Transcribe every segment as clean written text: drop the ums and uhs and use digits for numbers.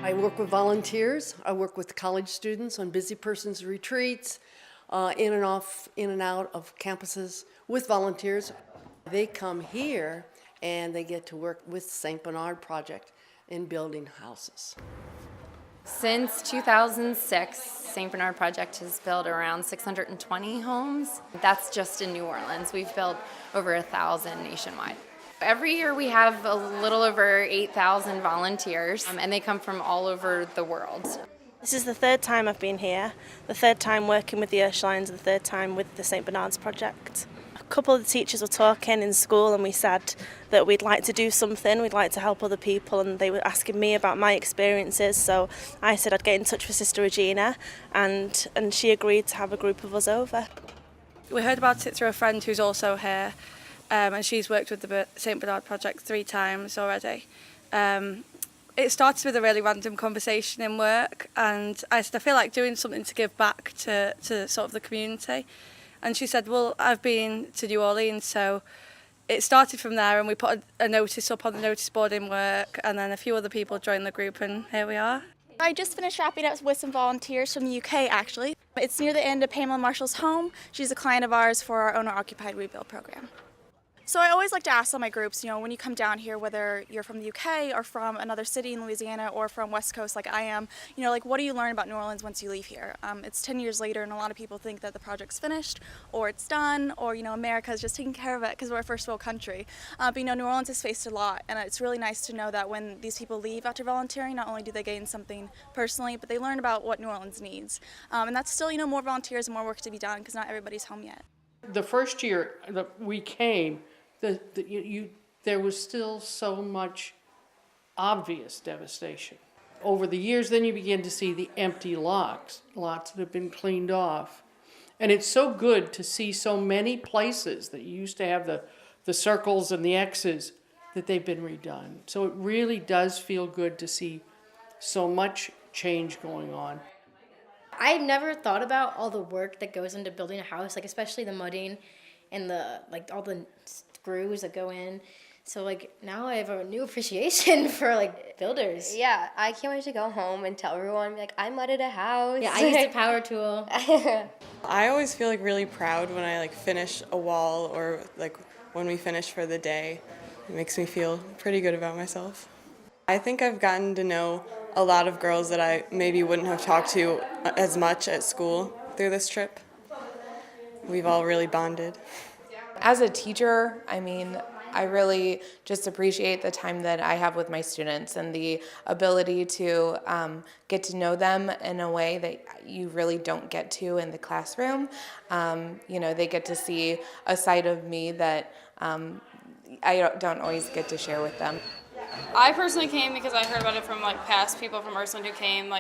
I work with volunteers. I work with college students on busy persons retreats, in and out of campuses with volunteers. They come here and they get to work with St. Bernard Project in building houses. Since 2006, St. Bernard Project has built around 620 homes. That's just in New Orleans. We've built over 1,000 nationwide. Every year we have a little over 8,000 volunteers, and they come from all over the world. This is the third time I've been here, the third time working with the Ursulines, and the third time with the St. Bernard's Project. A couple of the teachers were talking in school and we said that we'd like to do something, we'd like to help other people, and they were asking me about my experiences, so I said I'd get in touch with Sister Regina and she agreed to have a group of us over. We heard about it through a friend who's also here, and she's worked with the St. Bernard Project 3 times already. It started with a really random conversation in work, and I said I feel like doing something to give back to sort of the community. And she said, well, I've been to New Orleans, so it started from there, and we put a notice up on the notice board in work, and then a few other people joined the group, and here we are. I just finished wrapping up with some volunteers from the UK, actually. It's near the end of Pamela Marshall's home. She's a client of ours for our owner-occupied rebuild program. So I always like to ask all my groups, when you come down here, whether you're from the UK or from another city in Louisiana or from West Coast like I am, what do you learn about New Orleans once you leave here? It's 10 years later and a lot of people think that the project's finished or it's done or, America's just taking care of it because we're a first world country. But, New Orleans has faced a lot, and it's really nice to know that when these people leave after volunteering, not only do they gain something personally, but they learn about what New Orleans needs. And that's still, more volunteers and more work to be done because not everybody's home yet. The first year that we came, there was still so much obvious devastation. Over the years, then you begin to see the empty lots that have been cleaned off. And it's so good to see so many places that you used to have the circles and the X's that they've been redone. So it really does feel good to see so much change going on. I never thought about all the work that goes into building a house, especially the mudding and all the screws that go in. So now I have a new appreciation for builders. Yeah, I can't wait to go home and tell everyone I mudded a house. Yeah, I used a power tool. I always feel really proud when I finish a wall or when we finish for the day. It makes me feel pretty good about myself. I think I've gotten to know a lot of girls that I maybe wouldn't have talked to as much at school through this trip. We've all really bonded. As a teacher, I really just appreciate the time that I have with my students and the ability to get to know them in a way that you really don't get to in the classroom. They get to see a side of me that I don't always get to share with them. I personally came because I heard about it from past people from Ursuline who came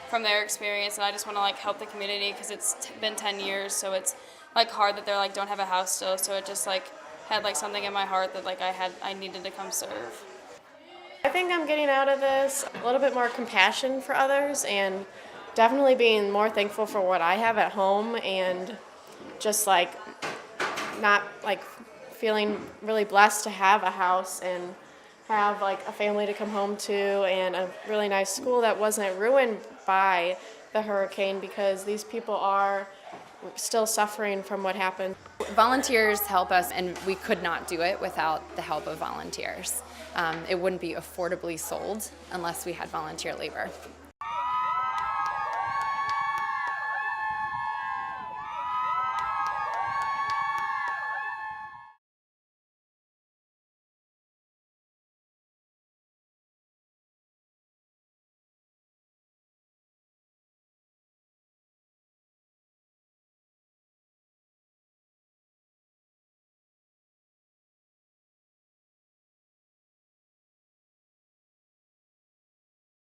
from their experience, and I just want to help the community because it's been 10 years, so it's hard that they're don't have a house still, so it just had something in my heart that I needed to come serve. I think I'm getting out of this a little bit more compassion for others and definitely being more thankful for what I have at home and just not feeling really blessed to have a house and have a family to come home to and a really nice school that wasn't ruined by the hurricane because these people are still suffering from what happened. Volunteers help us, and we could not do it without the help of volunteers. It wouldn't be affordably sold unless we had volunteer labor.